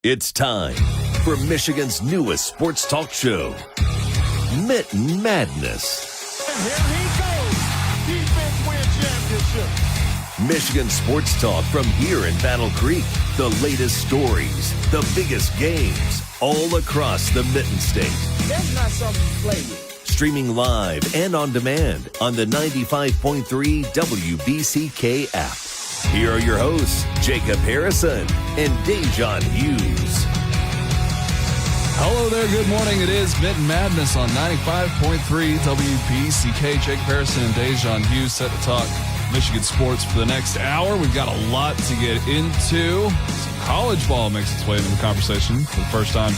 It's time for Michigan's newest sports talk show, Mitten Madness. And here he goes. Defense win championship. Michigan sports talk from here in Battle Creek. The latest stories, the biggest games, all across the Mitten State. That's not something to play with. Streaming live and on demand on the 95.3 WBCK app. Here are your hosts, Jacob Harrison and Da'Jzon Hughes. Hello there, good morning. It is Mitten Madness on 95.3 WBCK. Jacob Harrison and Da'Jzon Hughes set to talk Michigan sports for the next hour. We've got a lot to get into. Some college ball makes its way into the conversation for the first time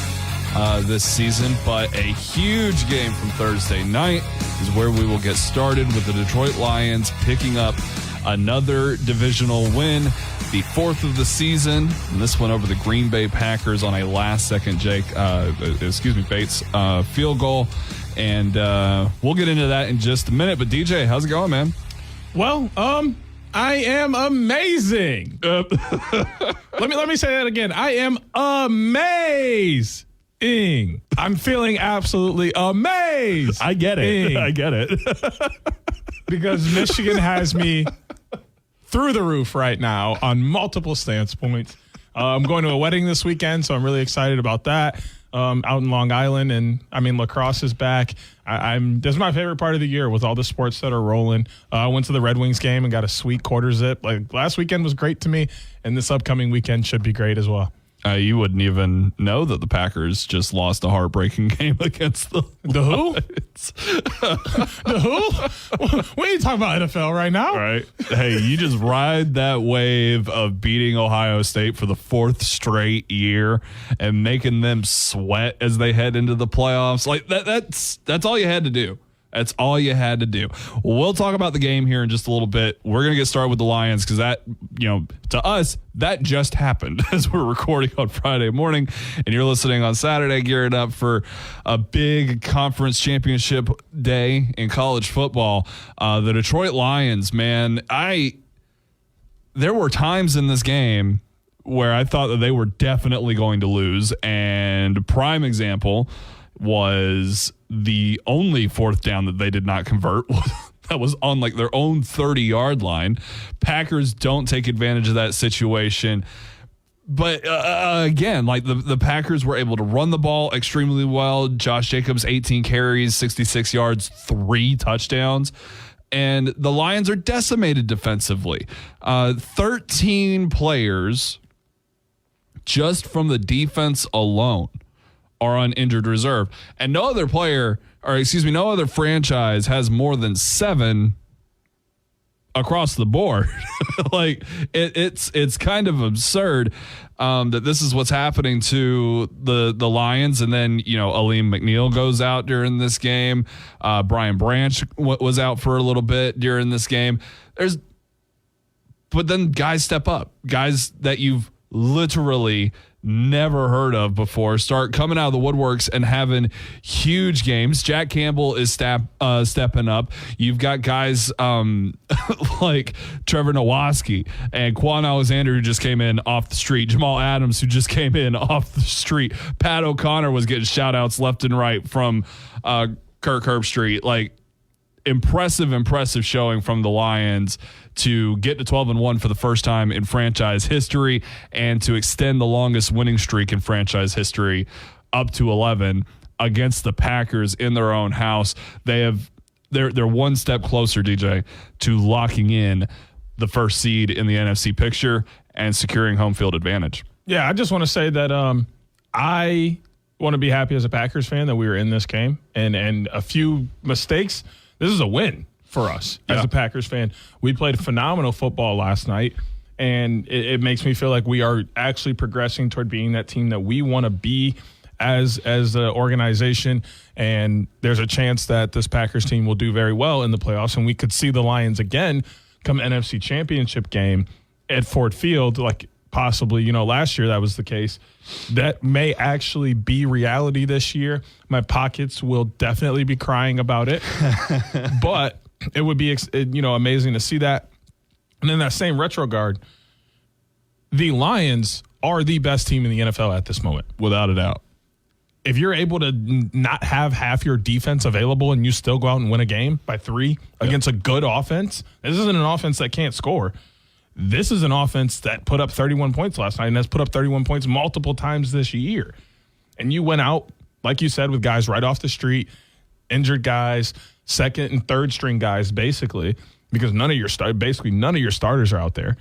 this season, but a huge game from Thursday night is where we will get started with the Detroit Lions picking up another divisional win, the fourth of the season, and this one over the Green Bay Packers on a last-second Bates field goal, and we'll get into that in just a minute. But DJ, how's it going, man? Well, I am amazing. Let me say that again. I am amazing. I'm feeling absolutely amazed. I get it. Because Michigan has me through the roof right now on multiple standpoints. I'm going to a wedding this weekend, so I'm really excited about that. Out in Long Island, and I mean lacrosse is back. This is my favorite part of the year with all the sports that are rolling. I went to the Red Wings game and got a sweet quarter zip. Like last weekend was great to me, and this upcoming weekend should be great as well. You wouldn't even know that the Packers just lost a heartbreaking game against the who? The who? We ain't talking about NFL right now. Right. Hey, you just ride that wave of beating Ohio State for the fourth straight year and making them sweat as they head into the playoffs. Like that's all you had to do. That's all you had to do. We'll talk about the game here in just a little bit. We're going to get started with the Lions because that, to us, that just happened as we're recording on Friday morning. And you're listening on Saturday, gearing up for a big conference championship day in college football. The Detroit Lions, man, there were times in this game where I thought that they were definitely going to lose. And prime example was the only fourth down that they did not convert. That was on like their own 30-yard line. Packers don't take advantage of that situation. But again, like the Packers were able to run the ball extremely well. Josh Jacobs, 18 carries, 66 yards, 3 touchdowns. And the Lions are decimated defensively. 13 players just from the defense alone are on injured reserve, and no other franchise has more than 7 across the board. Like it's kind of absurd that this is what's happening to the Lions. And then, Aleem McNeil goes out during this game. Brian Branch was out for a little bit during this game. But then guys step up, guys that you've literally never heard of before start coming out of the woodworks and having huge games. Jack Campbell is stepping up. You've got guys like Trevor Nowaski and Quan Alexander, who just came in off the street. Jamal Adams, who just came in off the street. Pat O'Connor was getting shout outs left and right from Kirk Herbstreit. Like, impressive showing from the Lions to get to 12-1 for the first time in franchise history and to extend the longest winning streak in franchise history up to 11 against the Packers in their own house. They're one step closer, DJ, to locking in the first seed in the NFC picture and securing home field advantage. Yeah, I just want to say that I want to be happy as a Packers fan that we were in this game and a few mistakes. This is a win for us as a Packers fan. We played phenomenal football last night, and it makes me feel like we are actually progressing toward being that team that we want to be as an organization. And there's a chance that this Packers team will do very well in the playoffs, and we could see the Lions again come NFC Championship game at Ford Field, like possibly, last year that was the case. That may actually be reality this year. My pockets will definitely be crying about it, but it would be, amazing to see that. And in that same retrogard, the Lions are the best team in the NFL at this moment. Without a doubt. If you're able to not have half your defense available and you still go out and win a game by 3 against a good offense, this isn't an offense that can't score. This is an offense that put up 31 points last night and has put up 31 points multiple times this year. And you went out, like you said, with guys right off the street, injured guys, second and third string guys, basically, because none of your starters are out there.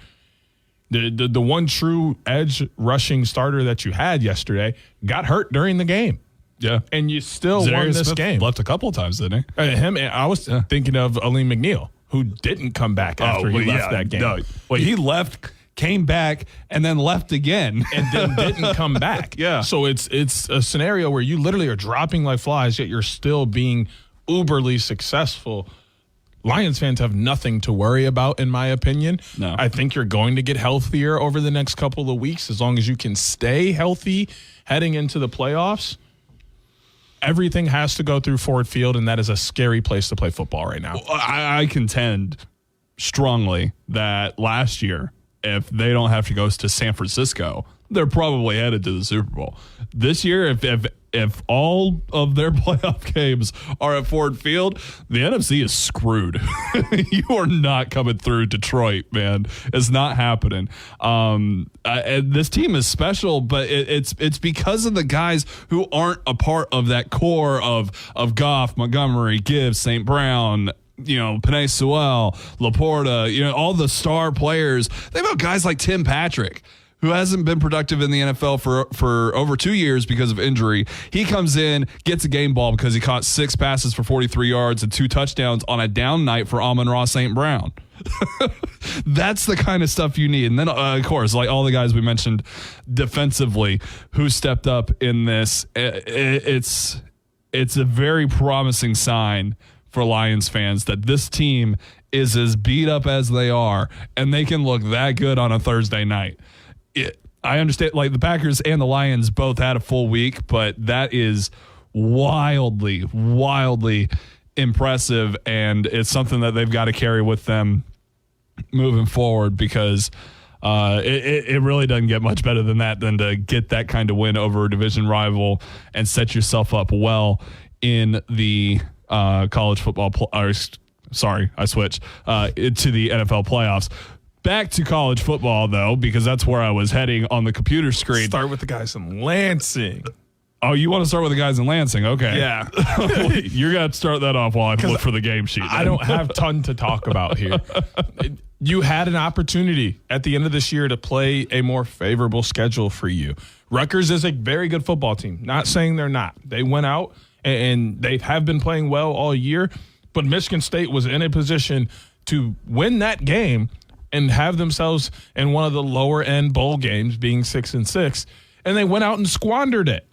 The one true edge rushing starter that you had yesterday got hurt during the game. Yeah. And you still won this game. Left a couple of times, didn't he? I was thinking of Aleem McNeil, who didn't come back after he left that game. No. Well, he left, came back, and then left again. And then didn't come back. Yeah. So it's a scenario where you literally are dropping like flies, yet you're still being uberly successful. Lions fans have nothing to worry about, in my opinion. No. I think you're going to get healthier over the next couple of weeks as long as you can stay healthy heading into the playoffs. Everything has to go through Ford Field, and that is a scary place to play football right now. I contend strongly that last year, if they don't have to go to San Francisco, they're probably headed to the Super Bowl. This year, if all of their playoff games are at Ford Field, the NFC is screwed. You are not coming through Detroit, man. It's not happening. And this team is special, but it's because of the guys who aren't a part of that core of Goff, Montgomery, Gibbs, St. Brown, Penei Sewell, Laporta, all the star players. They have guys like Tim Patrick, who hasn't been productive in the NFL for over 2 years because of injury. He comes in, gets a game ball because he caught 6 passes for 43 yards and 2 touchdowns on a down night for Amon-Ra St. Brown. That's the kind of stuff you need. And then, of course, like all the guys we mentioned defensively who stepped up in this, it's a very promising sign for Lions fans that this team is as beat up as they are, and they can look that good on a Thursday night. I understand, like the Packers and the Lions both had a full week, but that is wildly, wildly impressive, and it's something that they've got to carry with them moving forward because it really doesn't get much better than that, than to get that kind of win over a division rival and set yourself up well in the college football. Sorry, I switched to the NFL playoffs. Back to college football, though, because that's where I was heading on the computer screen. Start with the guys in Lansing. Oh, you want to start with the guys in Lansing? Okay. Yeah. You're going to start that off while I look for the game sheet. I don't have a ton to talk about here. You had an opportunity at the end of this year to play a more favorable schedule for you. Rutgers is a very good football team. Not saying they're not. They went out and they have been playing well all year, but Michigan State was in a position to win that game and have themselves in one of the lower end bowl games, being 6-6, and they went out and squandered it.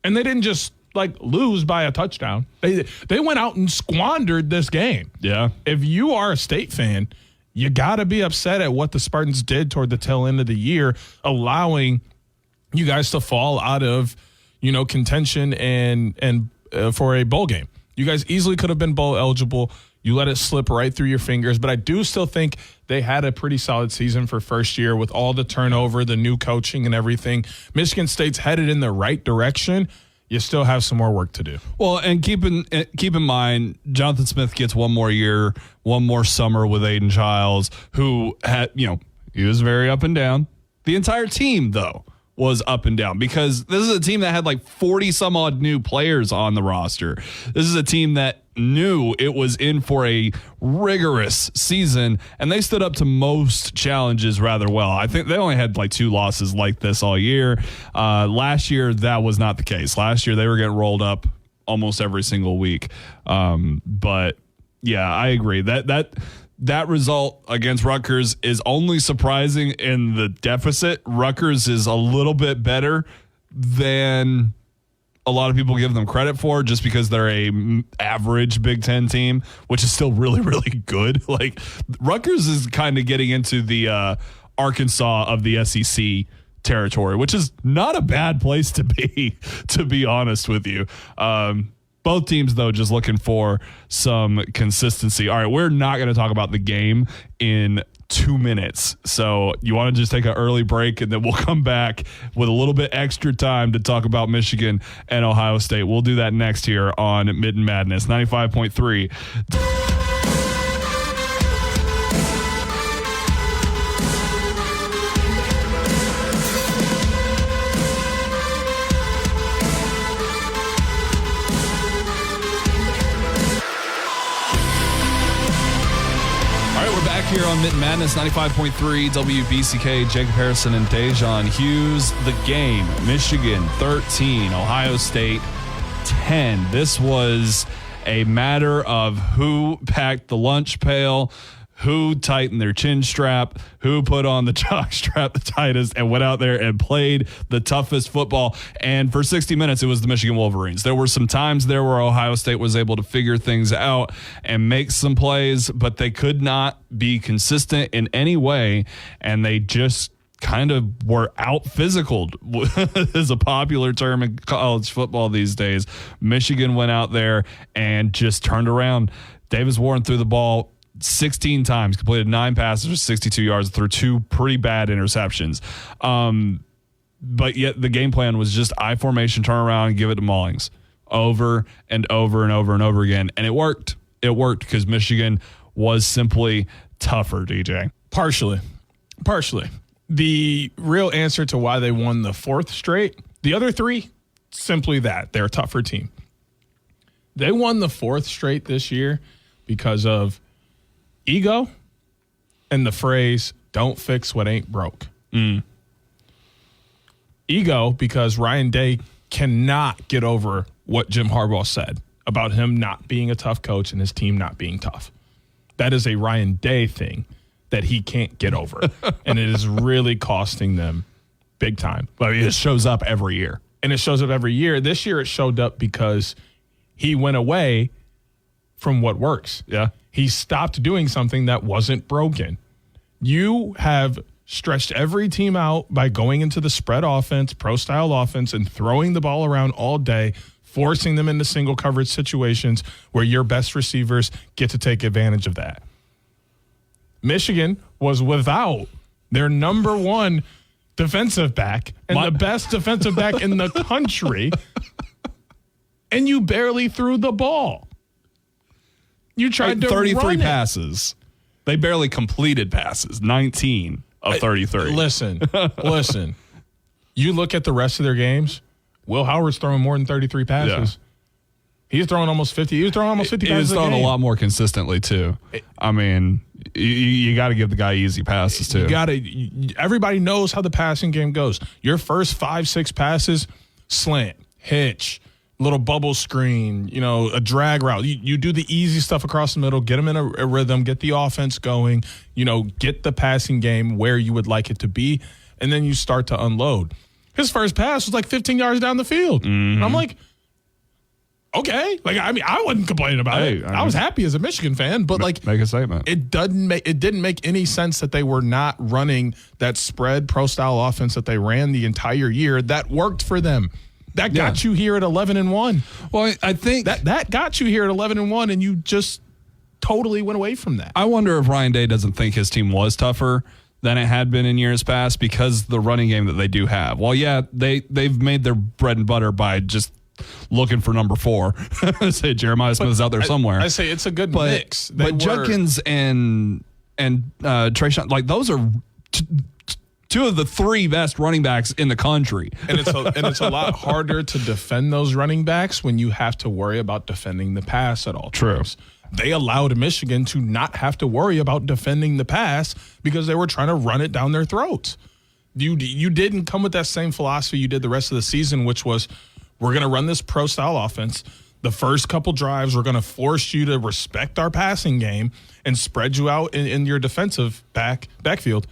And they didn't just lose by a touchdown. They went out and squandered this game. Yeah. If you are a State fan, you got to be upset at what the Spartans did toward the tail end of the year, allowing you guys to fall out of, contention and for a bowl game. You guys easily could have been bowl eligible. You let it slip right through your fingers, but I do still think they had a pretty solid season for first year with all the turnover, the new coaching and everything. Michigan State's headed in the right direction. You still have some more work to do. Well, and keep in mind, Jonathan Smith gets one more year, one more summer with Aiden Childs, who had, he was very up and down. The entire team, though, was up and down because this is a team that had 40 some odd new players on the roster. This is a team that knew it was in for a rigorous season, and they stood up to most challenges rather well. I think they only had 2 losses like this all year. Last year, that was not the case. Last year, they were getting rolled up almost every single week. But yeah, I agree that result against Rutgers is only surprising in the deficit. Rutgers is a little bit better than a lot of people give them credit for, just because they're a average Big Ten team, which is still really, really good. Rutgers is kind of getting into the Arkansas of the SEC territory, which is not a bad place to be honest with you. Both teams, though, just looking for some consistency. All right, we're not going to talk about the game in 2 minutes. So you want to just take an early break, and then we'll come back with a little bit extra time to talk about Michigan and Ohio State. We'll do that next here on Mitten Madness 95.3. Here on Mitten Madness 95.3 WBCK, Jacob Harrison and Da'Jzon Hughes. The game, Michigan 13, Ohio State 10. This was a matter of who packed the lunch pail, who tightened their chin strap, who put on the jock strap the tightest and went out there and played the toughest football. And for 60 minutes, it was the Michigan Wolverines. There were some times there where Ohio State was able to figure things out and make some plays, but they could not be consistent in any way, and they just kind of were out-physicaled, is a popular term in college football these days. Michigan went out there and just turned around. Davis Warren threw the ball 16 times, completed 9 passes for 62 yards, threw 2 pretty bad interceptions. But yet the game plan was just I formation, turn around, and give it to Mullings over and over and over and over again. And it worked. It worked because Michigan was simply tougher, DJ. Partially. The real answer to why they won the 4th straight, the other 3, simply that. They're a tougher team. They won the 4th straight this year because of ego and the phrase, don't fix what ain't broke. Ego because Ryan Day cannot get over what Jim Harbaugh said about him not being a tough coach and his team not being tough. That is a Ryan Day thing that he can't get over. And it is really costing them big time. But it shows up every year. And it shows up every year. This year it showed up because he went away from what works. Yeah. He stopped doing something that wasn't broken. You have stretched every team out by going into the spread offense, pro-style offense, and throwing the ball around all day, forcing them into single coverage situations where your best receivers get to take advantage of that. Michigan was without their number 1 defensive back and the best defensive back in the country, and you barely threw the ball. You tried to 33 run passes. They barely completed passes. 19 of 33. Listen. You look at the rest of their games. Will Howard's throwing more than 33 passes. Yeah. He's throwing almost 50. He was throwing almost 50 passes. He's throwing a lot more consistently too. I mean, you got to give the guy easy passes too. Everybody knows how the passing game goes. Your first 5-6 passes, slant, hitch, little bubble screen, a drag route. You do the easy stuff across the middle, get them in a rhythm, get the offense going, get the passing game where you would like it to be, and then you start to unload. His first pass was like 15 yards down the field. Mm-hmm. And I'm like, okay. I wasn't complaining about it. I was happy as a Michigan fan, but make a statement. It didn't make any sense that they were not running that spread pro-style offense that they ran the entire year that worked for them. That got you here at 11-1. Well, I think that got you here at 11-1, and you just totally went away from that. I wonder if Ryan Day doesn't think his team was tougher than it had been in years past because the running game that they do have. Well, they've made their bread and butter by just looking for number 4. Say Jeremiah Smith is out there somewhere. I say it's a good mix. But Judkins and Trayshawn, those are 2 of the 3 best running backs in the country. And it's a lot harder to defend those running backs when you have to worry about defending the pass at all times. They allowed Michigan to not have to worry about defending the pass because they were trying to run it down their throats. You didn't come with that same philosophy you did the rest of the season, which was we're going to run this pro-style offense. The first couple drives, we're going to force you to respect our passing game and spread you out in your defensive backfield.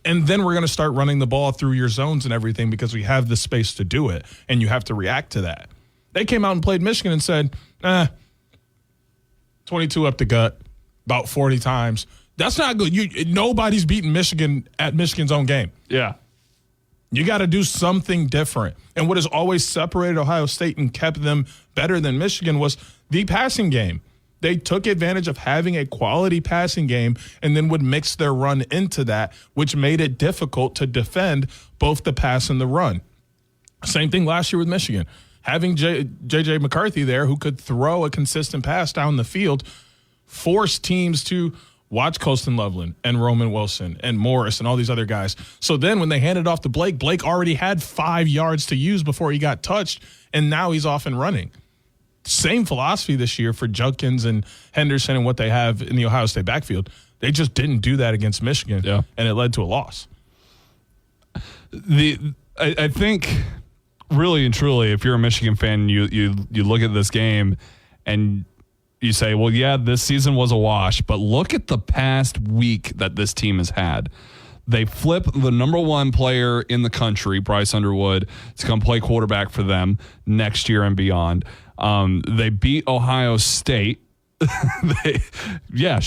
And then we're going to start running the ball through your zones and everything because we have the space to do it, and you have to react to that. They came out and played Michigan and said, 22 up the gut, about 40 times. That's not good. Nobody's beating Michigan at Michigan's own game. Yeah. You got to do something different. And what has always separated Ohio State and kept them better than Michigan was the passing game. They took advantage of having a quality passing game and then would mix their run into that, which made it difficult to defend both the pass and the run. Same thing last year with Michigan. Having J.J. McCarthy there, who could throw a consistent pass down the field, forced teams to watch Colston Loveland and Roman Wilson and Morris and all these other guys. So then when they handed off to Blake, Blake already had 5 yards to use before he got touched, and now he's off and running. Same philosophy this year for Judkins and Henderson and what they have in the Ohio State backfield. They just didn't do that against Michigan, and it led to a loss. I think really and truly, if you're a Michigan fan, you look at this game and you say, well, yeah, this season was a wash, but look at the past week that this team has had. They flip the number one player in the country, Bryce Underwood, to come play quarterback for them next year and beyond. They beat Ohio State.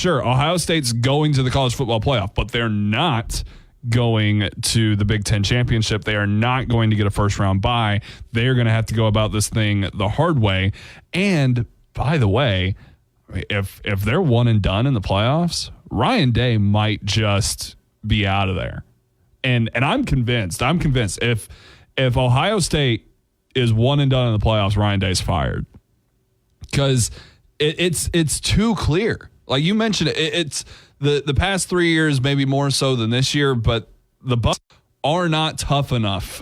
Ohio State's going to the college football playoff, but they're not going to the Big Ten championship. They are not going to get a first round bye. They are going to have to go about this thing the hard way. And by the way, if they're one and done in the playoffs, Ryan Day might just be out of there. And I'm convinced if Ohio State is one and done in the playoffs, Ryan Day's fired. Because it's too clear. Like you mentioned, it's the past 3 years, maybe more so than this year, but the Bucs are not tough enough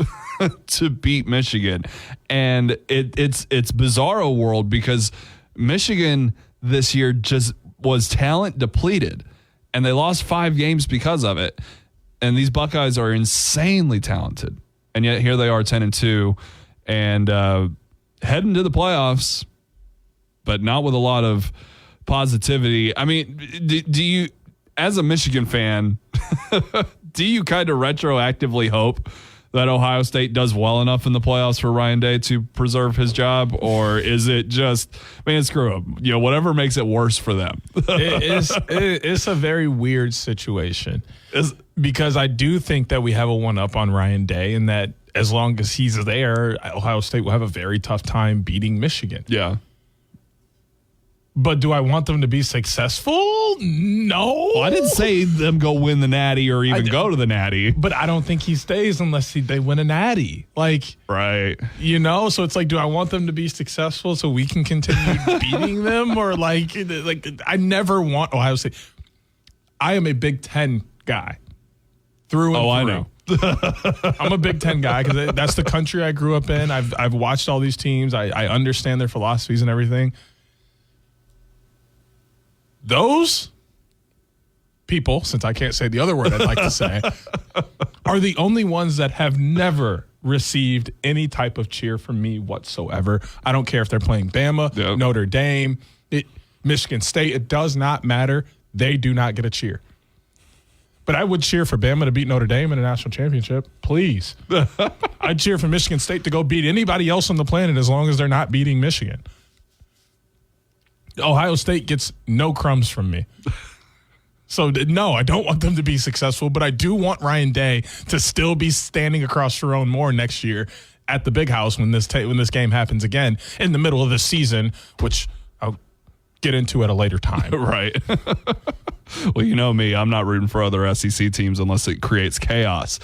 to beat Michigan. And it's bizarro world because Michigan this year just was talent depleted, and they lost 5 games because of it. And these Buckeyes are insanely talented, and yet here they are 10-2 and heading to the playoffs, but not with a lot of positivity. I mean, do you, as a Michigan fan, do you kind of retroactively hope that Ohio State does well enough in the playoffs for Ryan Day to preserve his job? Or is it just, man, screw him, whatever makes it worse for them? It's a very weird situation because I do think that we have a one-up on Ryan Day, and that as long as he's there, Ohio State will have a very tough time beating Michigan. Yeah. But do I want them to be successful? No. Well, I didn't say them go win the Natty or even go to the Natty. But I don't think he stays unless they win a Natty. Like, right. So it's like, do I want them to be successful so we can continue beating them? Or like I never want Ohio State. I am a Big Ten guy through and through. I know. I'm a Big Ten guy because that's the country I grew up in. I've watched all these teams. I understand their philosophies and everything. Those people, since I can't say the other word I'd like to say, are the only ones that have never received any type of cheer from me whatsoever. I don't care if they're playing Bama, Notre Dame, Michigan State. It does not matter. They do not get a cheer. But I would cheer for Bama to beat Notre Dame in a national championship. Please. I'd cheer for Michigan State to go beat anybody else on the planet as long as they're not beating Michigan. Ohio State gets no crumbs from me. So, no, I don't want them to be successful, but I do want Ryan Day to still be standing across Sharon Moore next year at the Big House when this game happens again in the middle of the season, which I'll get into at a later time. Right. Well, you know me, I'm not rooting for other SEC teams unless it creates chaos.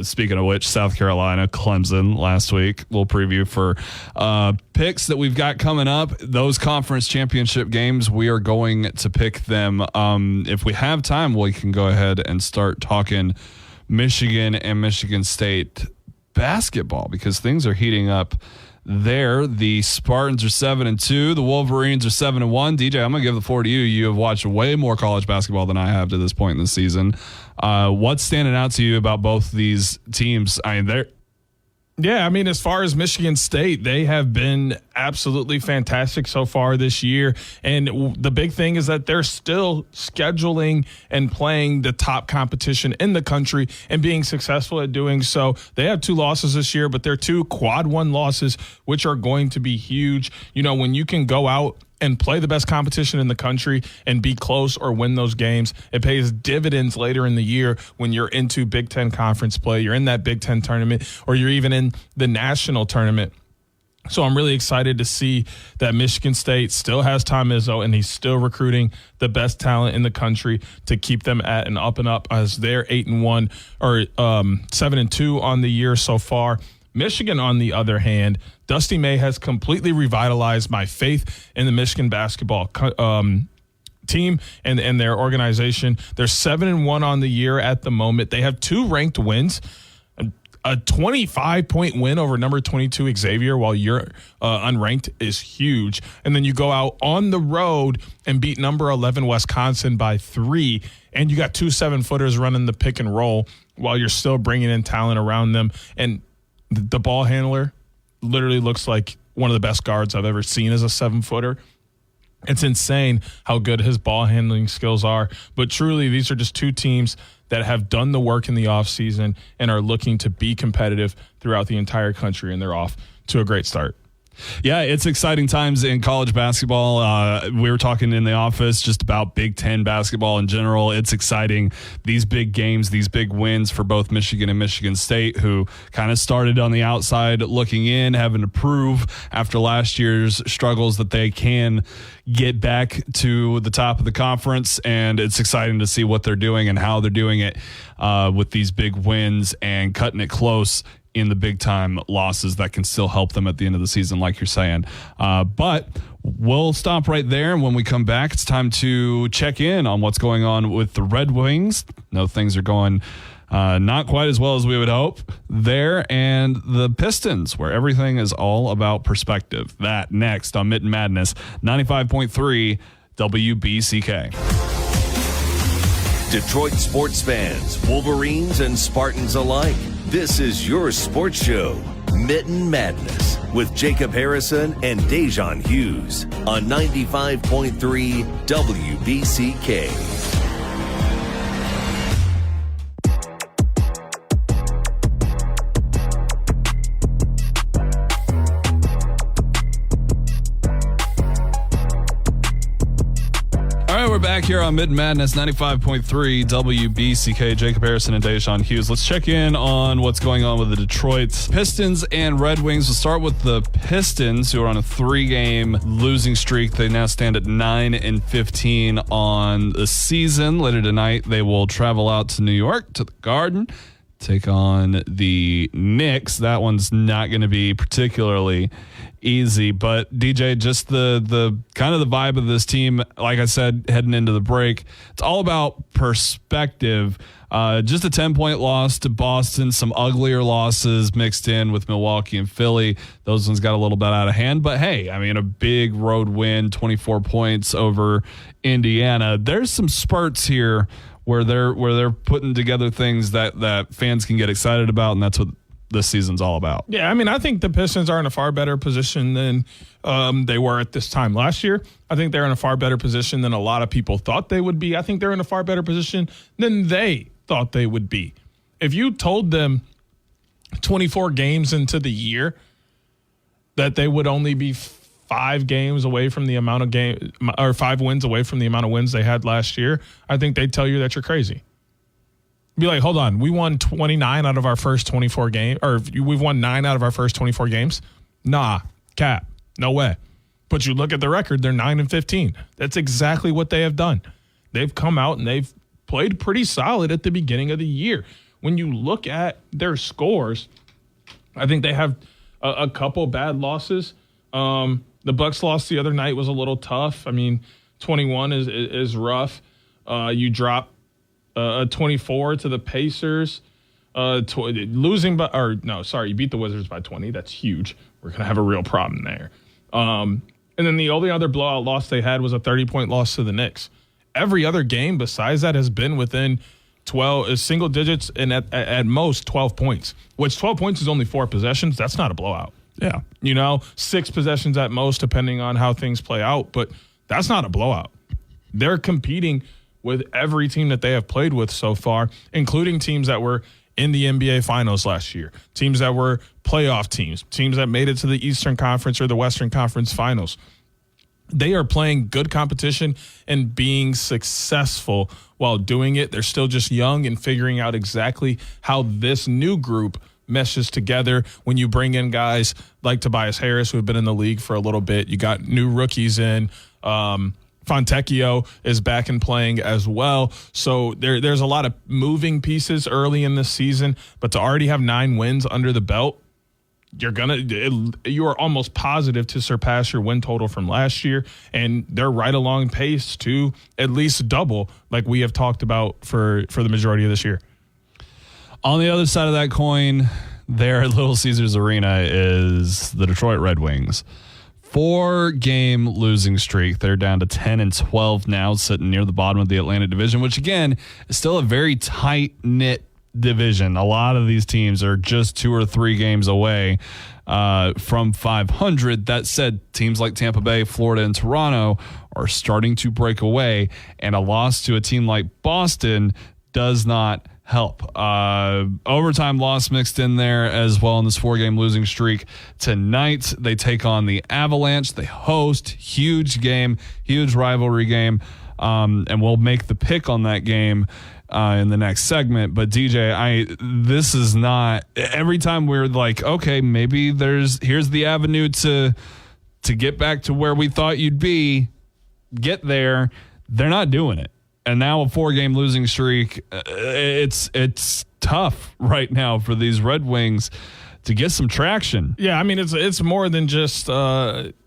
Speaking of which, South Carolina, Clemson last week. Little preview for picks that we've got coming up. Those conference championship games, we are going to pick them. If we have time, we can go ahead and start talking Michigan and Michigan State basketball because things are heating up there. The Spartans are 7-2. The Wolverines are 7-1. DJ, I'm going to give the floor to you. You have watched way more college basketball than I have to this point in the season. What's standing out to you about both these teams? As far as Michigan State, they have been absolutely fantastic so far this year. And the big thing is that they're still scheduling and playing the top competition in the country and being successful at doing so. They have 2 losses this year, but they're 2 quad 1 losses, which are going to be huge. When you can go out and play the best competition in the country and be close or win those games, it pays dividends later in the year when you're into Big Ten conference play, you're in that Big Ten tournament, or you're even in the national tournament. So I'm really excited to see that Michigan State still has Tom Izzo, and he's still recruiting the best talent in the country to keep them at an up and up as they're 8-1 or 7-2 on the year so far. Michigan, on the other hand, Dusty May has completely revitalized my faith in the Michigan basketball team and their organization. They're 7-1 on the year at the moment. They have 2 ranked wins. A 25-point win over number 22 Xavier while you're unranked is huge. And then you go out on the road and beat number 11 Wisconsin by 3, and you got 2 7-footers running the pick and roll while you're still bringing in talent around them. And the ball handler literally looks like one of the best guards I've ever seen as a 7-footer. It's insane how good his ball handling skills are. But truly, these are just 2 teams that have done the work in the offseason and are looking to be competitive throughout the entire country, and they're off to a great start. Yeah, it's exciting times in college basketball. We were talking in the office just about Big Ten basketball in general. It's exciting. These big games, these big wins for both Michigan and Michigan State, who kind of started on the outside looking in, having to prove after last year's struggles that they can get back to the top of the conference. And it's exciting to see what they're doing and how they're doing it with these big wins and cutting it close in the big time losses that can still help them at the end of the season, like you're saying. But we'll stop right there. And when we come back, it's time to check in on what's going on with the Red Wings. No, things are going not quite as well as we would hope there. And the Pistons, where everything is all about perspective. That next on Mitten Madness, 95.3 WBCK. Detroit sports fans, Wolverines and Spartans alike. This is your sports show, Mitten Madness, with Jacob Harrison and Da'Jzon Hughes on 95.3 WBCK. We're back here on Mitten Madness, 95.3 WBCK. Jacob Harrison and Da'Jzon Hughes. Let's check in on what's going on with the Detroit Pistons and Red Wings. We'll start with the Pistons, who are on a 3-game losing streak. They now stand at 9-15 on the season. Later tonight, they will travel out to New York to the Garden, take on the Knicks. That one's not going to be particularly easy, but DJ, just the kind of the vibe of this team, like I said, heading into the break, it's all about perspective. Just a 10-point loss to Boston, some uglier losses mixed in with Milwaukee and Philly. Those ones got a little bit out of hand, but hey, I mean, a big road win, 24 points over Indiana. There's some spurts here where they're putting together things that fans can get excited about, and that's what this season's all about. Yeah, I mean, I think the Pistons are in a far better position than they were at this time last year. I think they're in a far better position than a lot of people thought they would be. I think they're in a far better position than they thought they would be. If you told them 24 games into the year that they would only be 5 games away from the amount of game, or 5 wins away from the amount of wins they had last year, I think they'd tell you that you're crazy. Be like, hold on, we won 29 out of our first 24 games, or we've won 9 out of our first 24 games. Nah, cap, no way. But you look at the record, they're 9-15. That's exactly what they have done. They've come out and they've played pretty solid at the beginning of the year. When you look at their scores, I think they have a couple bad losses. The Bucks loss the other night was a little tough. I mean, 21 is rough. You drop 24 to the Pacers. You beat the Wizards by 20. That's huge. We're going to have a real problem there. And then the only other blowout loss they had was a 30-point loss to the Knicks. Every other game besides that has been within 12 single digits and at most 12 points, which 12 points is only 4 possessions. That's not a blowout. Yeah. 6 possessions at most, depending on how things play out. But that's not a blowout. They're competing with every team that they have played with so far, including teams that were in the NBA Finals last year, teams that were playoff teams that made it to the Eastern Conference or the Western Conference Finals. They are playing good competition and being successful while doing it. They're still just young and figuring out exactly how this new group meshes together when you bring in guys like Tobias Harris, who have been in the league for a little bit. You got new rookies in. Fontecchio is back and playing as well. So there's a lot of moving pieces early in this season, but to already have 9 wins under the belt, you are almost positive to surpass your win total from last year, and they're right along pace to at least double, like we have talked about for the majority of this year. On the other side of that coin, there at Little Caesars Arena is the Detroit Red Wings. 4-game losing streak. They're down to 10-12 now, sitting near the bottom of the Atlantic Division, which again is still a very tight-knit division. A lot of these teams are just 2 or 3 games away from 500. That said, teams like Tampa Bay, Florida, and Toronto are starting to break away, and a loss to a team like Boston does not help. Overtime loss mixed in there as well in this 4-game losing streak. Tonight, they take on the Avalanche. They host. Huge game, huge rivalry game, and we'll make the pick on that game in the next segment. But DJ, this is not every time we're like, okay, maybe here's the avenue to get back to where we thought you'd be. Get there. They're not doing it. And now a 4-game losing streak. It's tough right now for these Red Wings to get some traction. Yeah, I mean it's more than just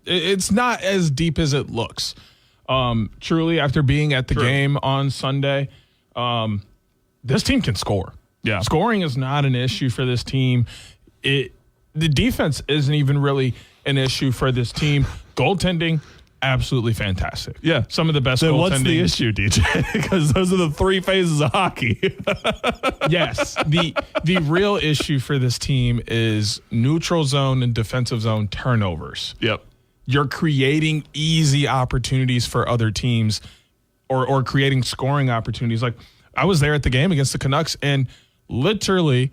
it's not as deep as it looks. Truly, after being at the game on Sunday, this team can score. Yeah. Scoring is not an issue for this team. The defense isn't even really an issue for this team. Goaltending, absolutely fantastic. Yeah. Some of the best so goaltending. What's the issue, DJ? Because those are the 3 phases of hockey. Yes. The real issue for this team is neutral zone and defensive zone turnovers. Yep. You're creating easy opportunities for other teams or creating scoring opportunities. Like, I was there at the game against the Canucks, and literally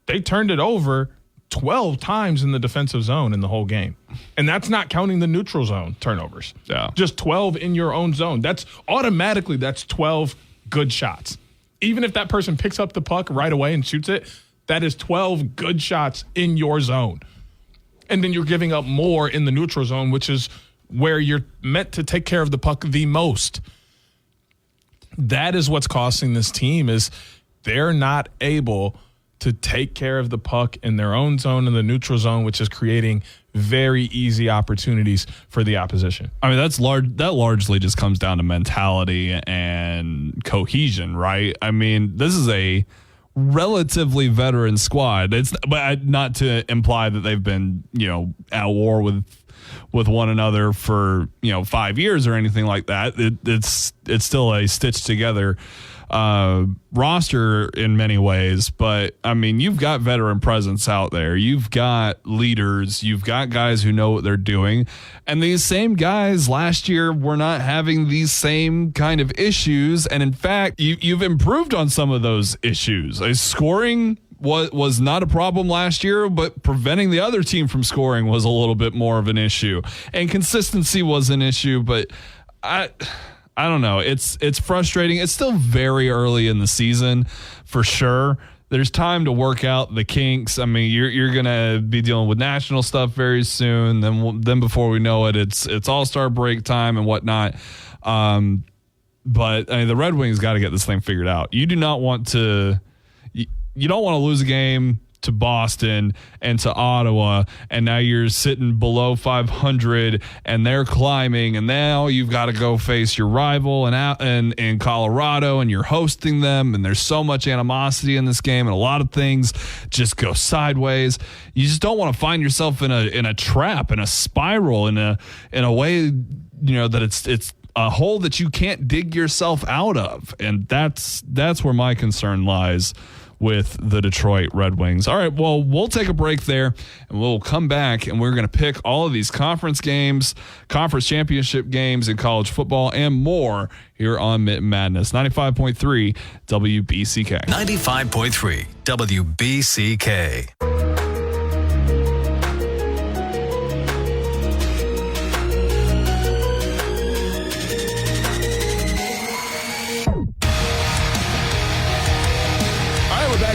they turned it over 12 times in the defensive zone in the whole game. And that's not counting the neutral zone turnovers. Yeah. Just 12 in your own zone. That's 12 good shots. Even if that person picks up the puck right away and shoots it, that is 12 good shots in your zone. And then you're giving up more in the neutral zone, which is where you're meant to take care of the puck the most. That is what's costing this team, is they're not able to take care of the puck in their own zone, in the neutral zone, which is creating very easy opportunities for the opposition. I mean, that largely just comes down to mentality and cohesion, right? I mean, this is a relatively veteran squad. But not to imply that they've been, at war with one another for 5 years or anything like that. It's still a stitched together roster in many ways, but I mean, you've got veteran presence out there. You've got leaders. You've got guys who know what they're doing, and these same guys last year were not having these same kind of issues. And in fact, you've improved on some of those issues. Scoring was not a problem last year, but preventing the other team from scoring was a little bit more of an issue, and consistency was an issue. But I don't know. It's frustrating. It's still very early in the season, for sure. There's time to work out the kinks. I mean, you're gonna be dealing with national stuff very soon. Then before we know it, it's All-Star break time and whatnot. But I mean, the Red Wings got to get this thing figured out. You do not want to. You don't want to lose a game to Boston and to Ottawa, and now you're sitting below 500 and they're climbing, and now you've got to go face your rival and in Colorado, and you're hosting them, and there's so much animosity in this game, and a lot of things just go sideways. You just don't want to find yourself in a trap, in a spiral, in a way, that it's a hole that you can't dig yourself out of. And that's where my concern lies with the Detroit Red Wings. All right, well, we'll take a break there, and we'll come back, and we're going to pick all of these conference games, conference championship games in college football, and more here on Mitten Madness. 95.3 WBCK. 95.3 WBCK.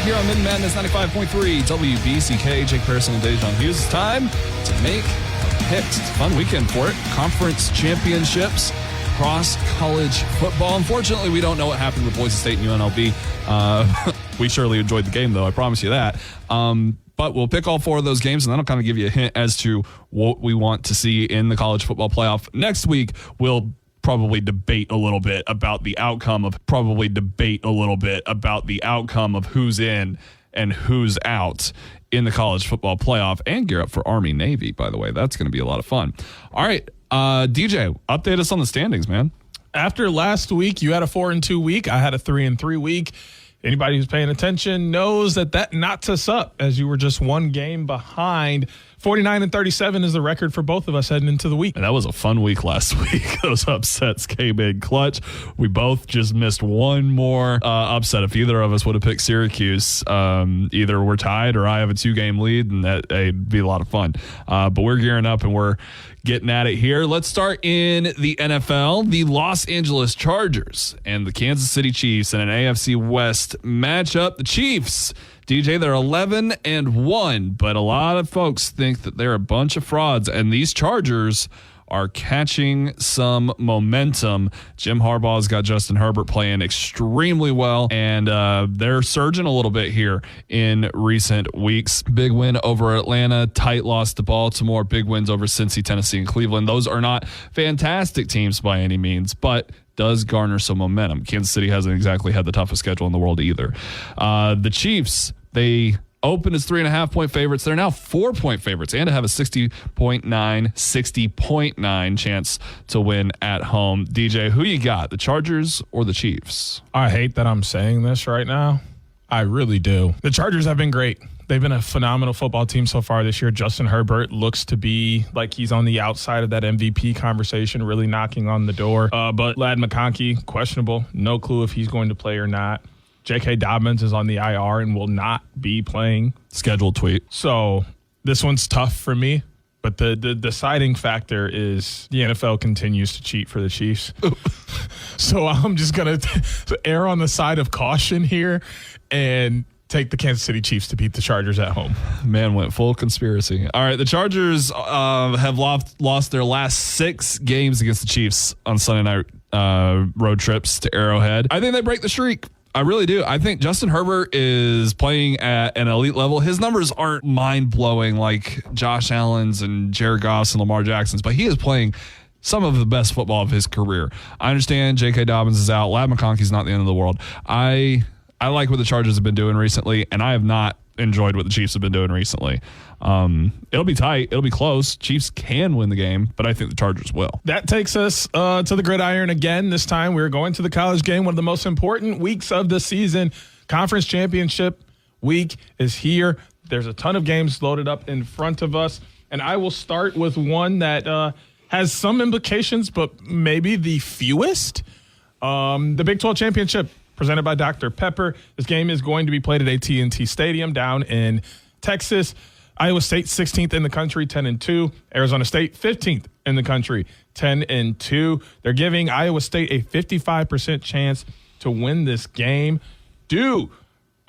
Here on Mitten Madness 95.3 WBCK. Jake Harrison and Da'Jzon Hughes. It's time to make our picks. It's a fun weekend for it. Conference championships across college football. Unfortunately, we don't know what happened with Boise State and UNLV. We surely enjoyed the game, though. I promise you that. But we'll pick all four of those games, and then I'll kind of give you a hint as to what we want to see in the college football playoff. Next week, we'll probably debate a little bit about the outcome of who's in and who's out in the college football playoff, and gear up for Army Navy, by the way. That's going to be a lot of fun. All right, DJ, update us on the standings, man. After last week, you had a 4-2 week. I had a 3-3 week. Anybody who's paying attention knows that knocks us up, as you were just one game behind. 49-37 is the record for both of us heading into the week. And that was a fun week last week. Those upsets came in clutch. We both just missed one more upset. If either of us would have picked Syracuse, either we're tied or I have a 2-game lead, and it'd be a lot of fun. But we're gearing up and we're getting at it here. Let's start in the NFL. The Los Angeles Chargers and the Kansas City Chiefs in an AFC West matchup. The Chiefs, DJ, they're 11-1, but a lot of folks think that they're a bunch of frauds, and these Chargers are catching some momentum. Jim Harbaugh's got Justin Herbert playing extremely well, and they're surging a little bit here in recent weeks. Big win over Atlanta, tight loss to Baltimore, big wins over Cincy, Tennessee, and Cleveland. Those are not fantastic teams by any means, but does garner some momentum. Kansas City hasn't exactly had the toughest schedule in the world either. The Chiefs, they opened as 3.5-point favorites. They're now 4-point favorites and to have a 60.9 chance to win at home. DJ, who you got, the Chargers or the Chiefs? I hate that I'm saying this right now. I really do. The Chargers have been great. They've been a phenomenal football team so far this year. Justin Herbert looks to be like he's on the outside of that MVP conversation, really knocking on the door. But Ladd McConkey, questionable. No clue if he's going to play or not. J.K. Dobbins is on the IR and will not be playing. Scheduled tweet. So this one's tough for me. But the deciding factor is the NFL continues to cheat for the Chiefs. So I'm just going to err on the side of caution here and take the Kansas City Chiefs to beat the Chargers at home. Man went full conspiracy. All right, the Chargers have lost their last 6 games against the Chiefs on Sunday night road trips to Arrowhead. I think they break the streak. I really do. I think Justin Herbert is playing at an elite level. His numbers aren't mind-blowing like Josh Allen's and Jared Goff's and Lamar Jackson's, but he is playing some of the best football of his career. I understand J.K. Dobbins is out. Ladd McConkey's not the end of the world. I like what the Chargers have been doing recently, and I have not enjoyed what the Chiefs have been doing recently. It'll be tight. It'll be close. Chiefs can win the game, but I think the Chargers will. That takes us to the gridiron again. This time we're going to the college game, one of the most important weeks of the season. Conference championship week is here. There's a ton of games loaded up in front of us, and I will start with one that has some implications, but maybe the fewest. The Big 12 championship presented by Dr. Pepper. This game is going to be played at AT&T Stadium down in Texas. Iowa State 16th in the country, 10-2. Arizona State 15th in the country, 10-2. They're giving Iowa State a 55% chance to win this game. Do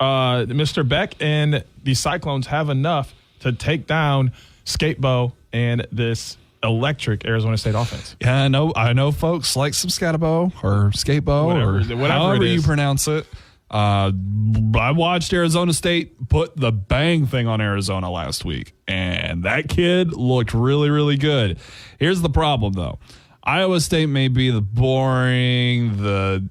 Mr. Beck and the Cyclones have enough to take down Skatebo and this electric Arizona State offense? Yeah, I know folks like some Scatabo or Skatebo or however you pronounce it. I watched Arizona State put the bang thing on Arizona last week, and that kid looked really, really good. Here's the problem, though. Iowa State may be the boring,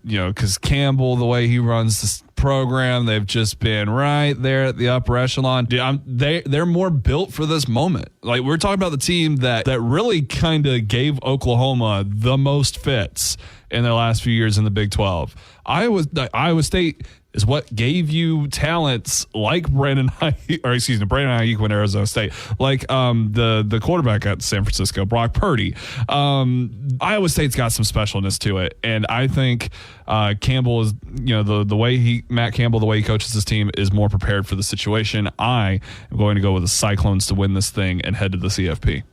because Campbell, the way he runs this program, they've just been right there at the upper echelon. Dude, they're more built for this moment. Like, we're talking about the team that really kind of gave Oklahoma the most fits in their last few years in the Big 12. Iowa State is what gave you talents like Brandon Ayuk in Arizona State, like the quarterback at San Francisco, Brock Purdy. Iowa State's got some specialness to it, and I think Campbell is, Matt Campbell, the way he coaches his team, is more prepared for the situation. I am going to go with the Cyclones to win this thing and head to the CFP.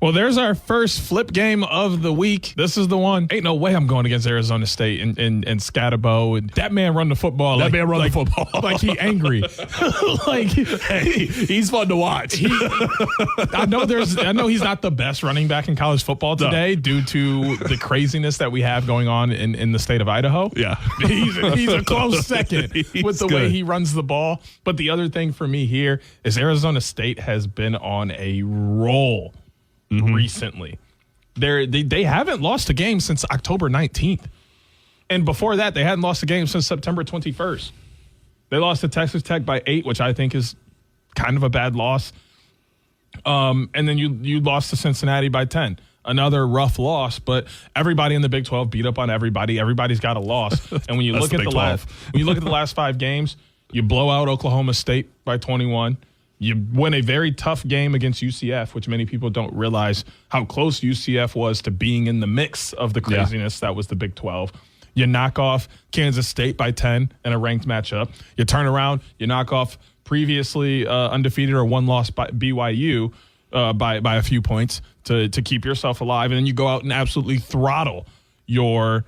Well, there's our first flip game of the week. This is the one. Ain't no way I'm going against Arizona State and Scatterbo. And that man run the football. That man run the football. Like he angry. Like Hey, he's fun to watch. I know he's not the best running back in college football today due to the craziness that we have going on in the state of Idaho. Yeah. He's a close second with the way he runs the ball. But the other thing for me here is Arizona State has been on a roll recently. They haven't lost a game since October 19th. And before that, they hadn't lost a game since September 21st. They lost to Texas Tech by 8, which I think is kind of a bad loss. And then you lost to Cincinnati by 10. Another rough loss, but everybody in the Big 12 beat up on everybody. Everybody's got a loss. And when you look at the last 5 games, you blow out Oklahoma State by 21. You win a very tough game against UCF, which many people don't realize how close UCF was to being in the mix of the craziness that was the Big 12. You knock off Kansas State by 10 in a ranked matchup. You turn around, you knock off previously undefeated or one loss by BYU by a few points to keep yourself alive, and then you go out and absolutely throttle your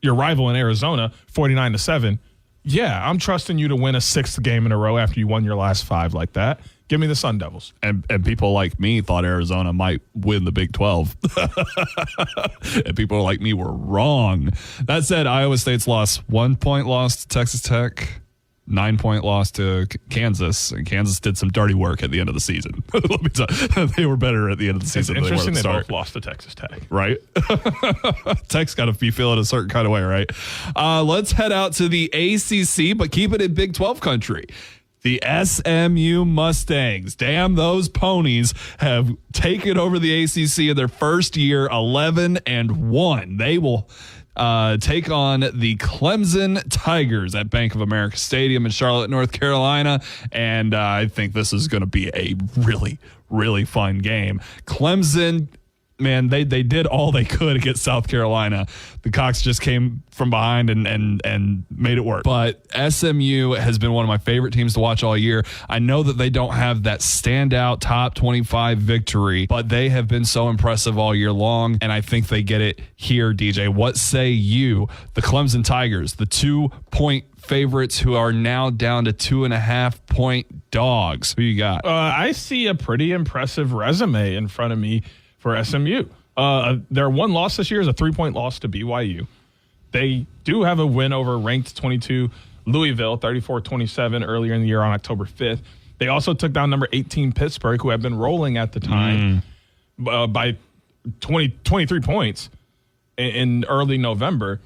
rival in Arizona 49-7. Yeah, I'm trusting you to win a 6th game in a row after you won your last 5 like that. Give me the Sun Devils. And people like me thought Arizona might win the Big 12. And people like me were wrong. That said, Iowa State's lost 1 point loss to Texas Tech, 9-point loss to Kansas, and Kansas did some dirty work at the end of the season. Let me tell you, they were better at the end of the season than they were at the start. They both lost to Texas Tech. Right? Tech's got to be feeling a certain kind of way, right? Let's head out to the ACC, but keep it in Big 12 country. The SMU Mustangs, damn, those ponies have taken over the ACC in their first year, 11-1. They will take on the Clemson Tigers at Bank of America Stadium in Charlotte, North Carolina. And I think this is going to be a really, really fun game. Clemson, man, they did all they could against South Carolina. The Cox just came from behind and made it work. But SMU has been one of my favorite teams to watch all year. I know that they don't have that standout top 25 victory, but they have been so impressive all year long, and I think they get it here, DJ. What say you? The Clemson Tigers, the 2-point favorites who are now down to 2.5-point dogs. Who you got? I see a pretty impressive resume in front of me for SMU. Their one loss this year is a 3-point loss to BYU. They do have a win over ranked 22 Louisville, 34-27 earlier in the year on October 5th. They also took down number 18 Pittsburgh, who had been rolling at the time, by 23 points in early November.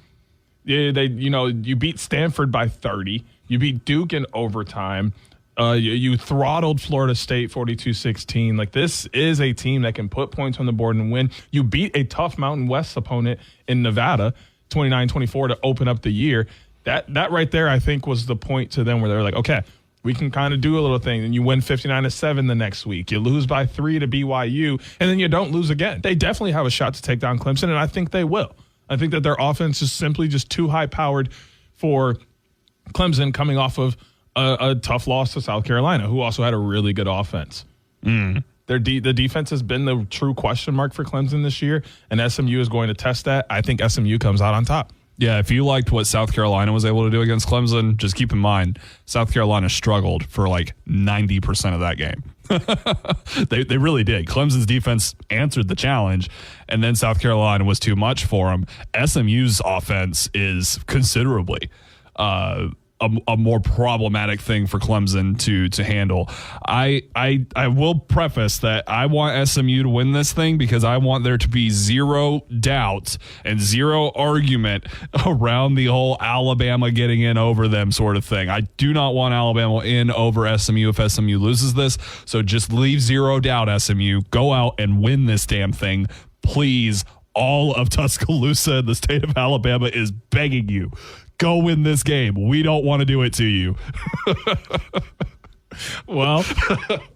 You beat Stanford by 30. You beat Duke in overtime. You throttled Florida State 42-16. Like, this is a team that can put points on the board and win. You beat a tough Mountain West opponent in Nevada 29-24 to open up the year. That right there, I think, was the point to them where they were like, okay, we can kind of do a little thing. And you win 59-7 the next week. You lose by 3 to BYU, and then you don't lose again. They definitely have a shot to take down Clemson, and I think they will. I think that their offense is simply just too high-powered for Clemson, coming off of a tough loss to South Carolina, who also had a really good offense. The defense has been the true question mark for Clemson this year, and SMU is going to test that. I think SMU comes out on top. Yeah, if you liked what South Carolina was able to do against Clemson, just keep in mind, South Carolina struggled for like 90% of that game. They really did. Clemson's defense answered the challenge, and then South Carolina was too much for them. SMU's offense is considerably a more problematic thing for Clemson to handle. I will preface that I want SMU to win this thing because I want there to be zero doubt and zero argument around the whole Alabama getting in over them sort of thing. I do not want Alabama in over SMU if SMU loses this. So just leave zero doubt, SMU. Go out and win this damn thing, please. All of Tuscaloosa and the state of Alabama is begging you. Go win this game. We don't want to do it to you. Well,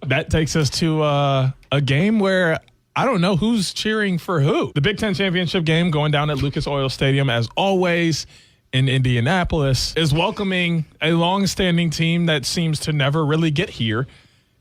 that takes us to a game where I don't know who's cheering for who. The Big Ten championship game going down at Lucas Oil Stadium, as always, in Indianapolis, is welcoming a long-standing team that seems to never really get here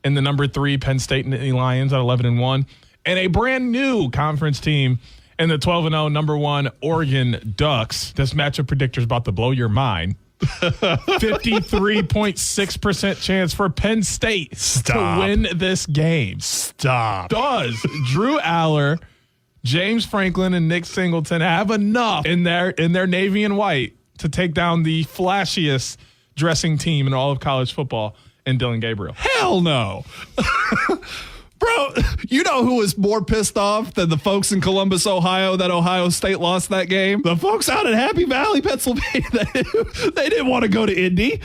and the number 3 Penn State Nittany Lions at 11-1, and a brand new conference team in the 12-0 number 1 Oregon Ducks. This matchup predictor is about to blow your mind. 53.6% chance for Penn State to win this game. Does Drew Aller, James Franklin, and Nick Singleton have enough in their navy and white to take down the flashiest dressing team in all of college football in Dylan Gabriel? Hell no. Bro, you know who was more pissed off than the folks in Columbus, Ohio, that Ohio State lost that game? The folks out in Happy Valley, Pennsylvania. They didn't want to go to Indy.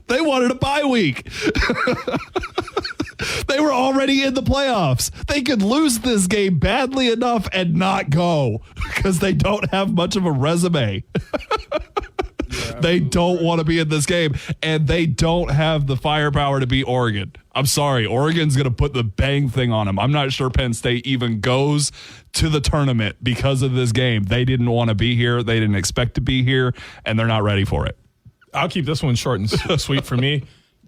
They wanted a bye week. They were already in the playoffs. They could lose this game badly enough and not go because they don't have much of a resume. They don't want to be in this game, and they don't have the firepower to beat Oregon. I'm sorry. Oregon's going to put the bang thing on them. I'm not sure Penn State even goes to the tournament because of this game. They didn't want to be here. They didn't expect to be here, and they're not ready for it. I'll keep this one short and sweet for me.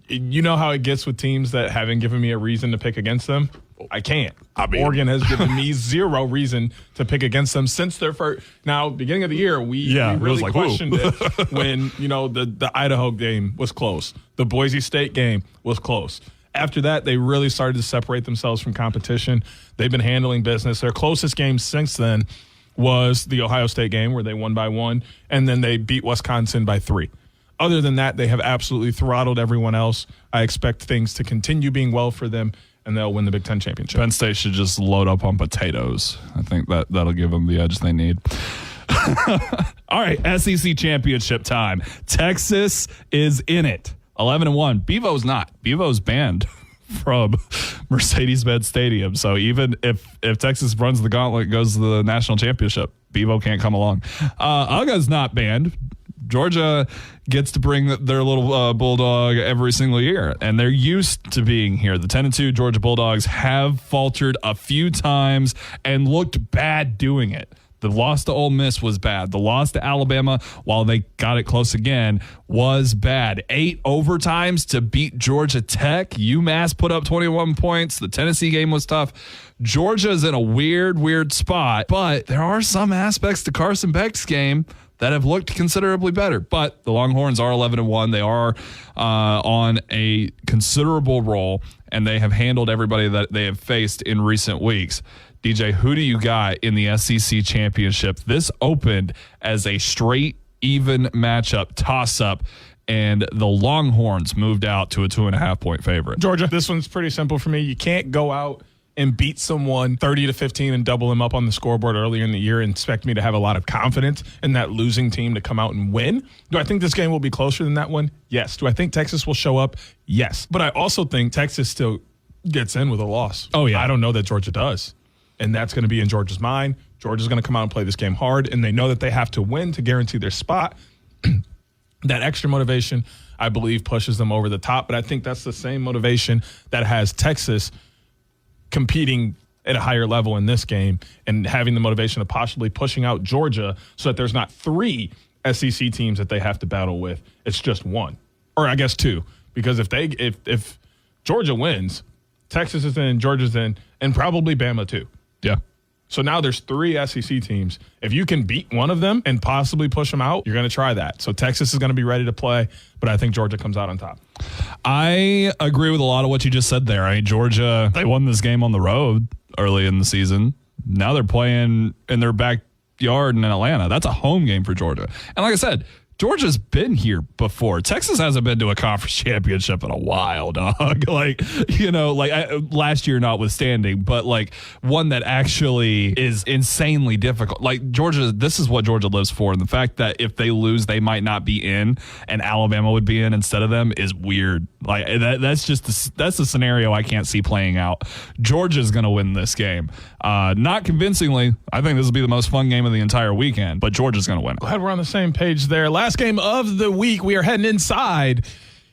You know how it gets with teams that haven't given me a reason to pick against them? I can't. Oregon has given me zero reason to pick against them since their first. Now, beginning of the year, we really questioned it when, the Idaho game was close. The Boise State game was close. After that, they really started to separate themselves from competition. They've been handling business. Their closest game since then was the Ohio State game where they won by 1, and then they beat Wisconsin by 3. Other than that, they have absolutely throttled everyone else. I expect things to continue being well for them, and they'll win the Big Ten championship. Penn State should just load up on potatoes. I think that'll give them the edge they need. All right, SEC championship time. Texas is in it. 11-1. Bevo's not. Bevo's banned from Mercedes-Benz Stadium. So even if Texas runs the gauntlet, goes to the national championship, Bevo can't come along. Uga's not banned. Georgia gets to bring their little bulldog every single year, and they're used to being here. The 10-2 Georgia Bulldogs have faltered a few times and looked bad doing it. The loss to Ole Miss was bad. The loss to Alabama, while they got it close again, was bad. 8 overtimes to beat Georgia Tech. UMass put up 21 points. The Tennessee game was tough. Georgia's in a weird spot, but there are some aspects to Carson Beck's game that have looked considerably better. But the Longhorns are 11-1. They are on a considerable roll, and they have handled everybody that they have faced in recent weeks. DJ, who do you got in the SEC championship? This opened as a straight, even matchup, toss-up, and the Longhorns moved out to a 2.5-point favorite. Georgia, this one's pretty simple for me. You can't go out and beat someone 30-15 and double them up on the scoreboard earlier in the year and expect me to have a lot of confidence in that losing team to come out and win. Do I think this game will be closer than that one? Yes. Do I think Texas will show up? Yes. But I also think Texas still gets in with a loss. Oh, yeah. I don't know that Georgia does. And that's going to be in Georgia's mind. Georgia's going to come out and play this game hard, and they know that they have to win to guarantee their spot. That extra motivation, I believe, pushes them over the top. But I think that's the same motivation that has Texas competing at a higher level in this game and having the motivation of possibly pushing out Georgia so that there's not 3 SEC teams that they have to battle with. It's just 1, or I guess 2, because if Georgia wins, Texas is in, Georgia's in, and probably Bama too. Yeah. So now there's 3 SEC teams. If you can beat one of them and possibly push them out, you're going to try that. So Texas is going to be ready to play, but I think Georgia comes out on top. I agree with a lot of what you just said there. I mean, Georgia, they won this game on the road early in the season. Now they're playing in their backyard in Atlanta. That's a home game for Georgia. And like I said, Georgia's been here before. Texas hasn't been to a conference championship in a while, dog. Last year notwithstanding, but one that actually is insanely difficult. Georgia, this is what Georgia lives for. And the fact that if they lose, they might not be in and Alabama would be in instead of them is weird. That's the scenario I can't see playing out. Georgia's going to win this game. Not convincingly. I think this will be the most fun game of the entire weekend, but Georgia's going to win. Glad we're on the same page there. Last game of the week, we are heading inside.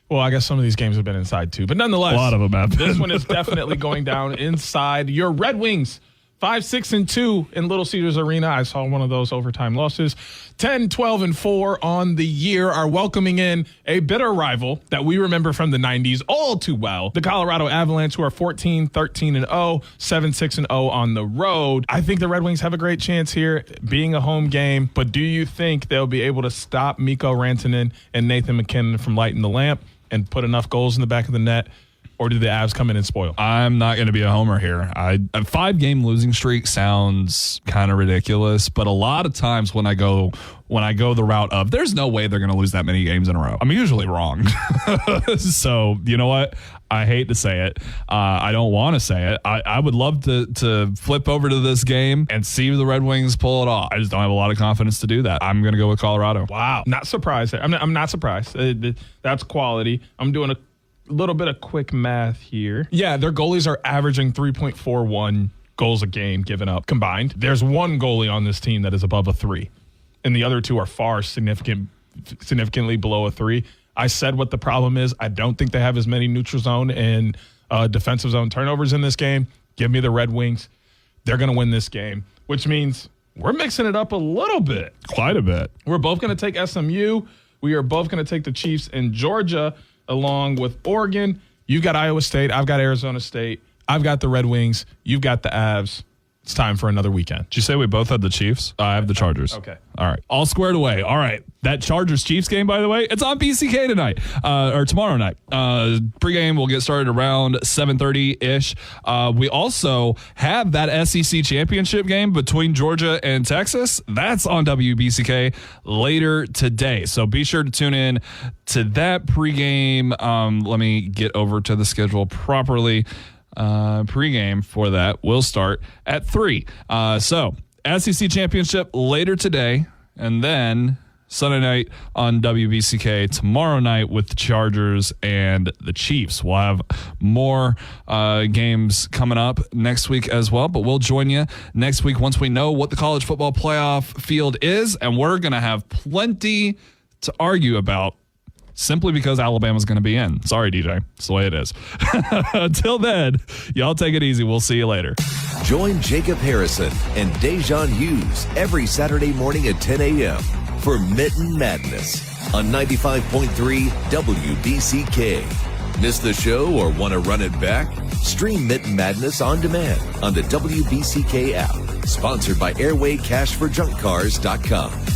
Well, I guess some of these games have been inside too, but nonetheless, a lot of them have been. This one is definitely going down inside. Your Red Wings 5-6-2 in Little Caesars Arena. I saw one of those overtime losses. 10-12-4 on the year are welcoming in a bitter rival that we remember from the 90s all too well. The Colorado Avalanche, who are 14-13-0, 7-6-0 on the road. I think the Red Wings have a great chance here, being a home game. But do you think they'll be able to stop Mikko Rantanen and Nathan McKinnon from lighting the lamp and put enough goals in the back of the net? Or do the Avs come in and spoil? I'm not going to be a homer here. A 5-game losing streak sounds kind of ridiculous, but a lot of times when I go the route of there's no way they're going to lose that many games in a row, I'm usually wrong. So you know what? I hate to say it. I don't want to say it. I would love to flip over to this game and see the Red Wings pull it off. I just don't have a lot of confidence to do that. I'm going to go with Colorado. Wow. Not surprised. I'm not surprised. That's quality. I'm doing a little bit of quick math here. Yeah, their goalies are averaging 3.41 goals a game given up combined. There's one goalie on this team that is above a 3, and the other two are far significantly below a 3. I said what the problem is. I don't think they have as many neutral zone and defensive zone turnovers in this game. Give me the Red Wings. They're going to win this game, which means we're mixing it up a little bit. Quite a bit. We're both going to take SMU. We are both going to take the Chiefs in Georgia, along with Oregon. You've got Iowa State. I've got Arizona State. I've got the Red Wings. You've got the Avs. It's time for another weekend. Did you say we both had the Chiefs? I have the Chargers. Okay. All right. All squared away. All right. That Chargers-Chiefs game, by the way, it's on BCK tonight, or tomorrow night. Pregame will get started around 7:30-ish. We also have that SEC championship game between Georgia and Texas. That's on WBCK later today. So be sure to tune in to that pregame. Let me get over to the schedule properly. Pregame for that will start at 3. So SEC championship later today, and then Sunday night on WBCK tomorrow night with the Chargers and the Chiefs. We'll have more games coming up next week as well, but we'll join you next week once we know what the college football playoff field is, and we're going to have plenty to argue about simply because Alabama's going to be in. Sorry, DJ. It's the way it is. Until then, y'all take it easy. We'll see you later. Join Jacob Harrison and Da'Jzon Hughes every Saturday morning at 10 a.m. for Mitten Madness on 95.3 WBCK. Miss the show or want to run it back? Stream Mitten Madness on demand on the WBCK app. Sponsored by airwaycashforjunkcars.com.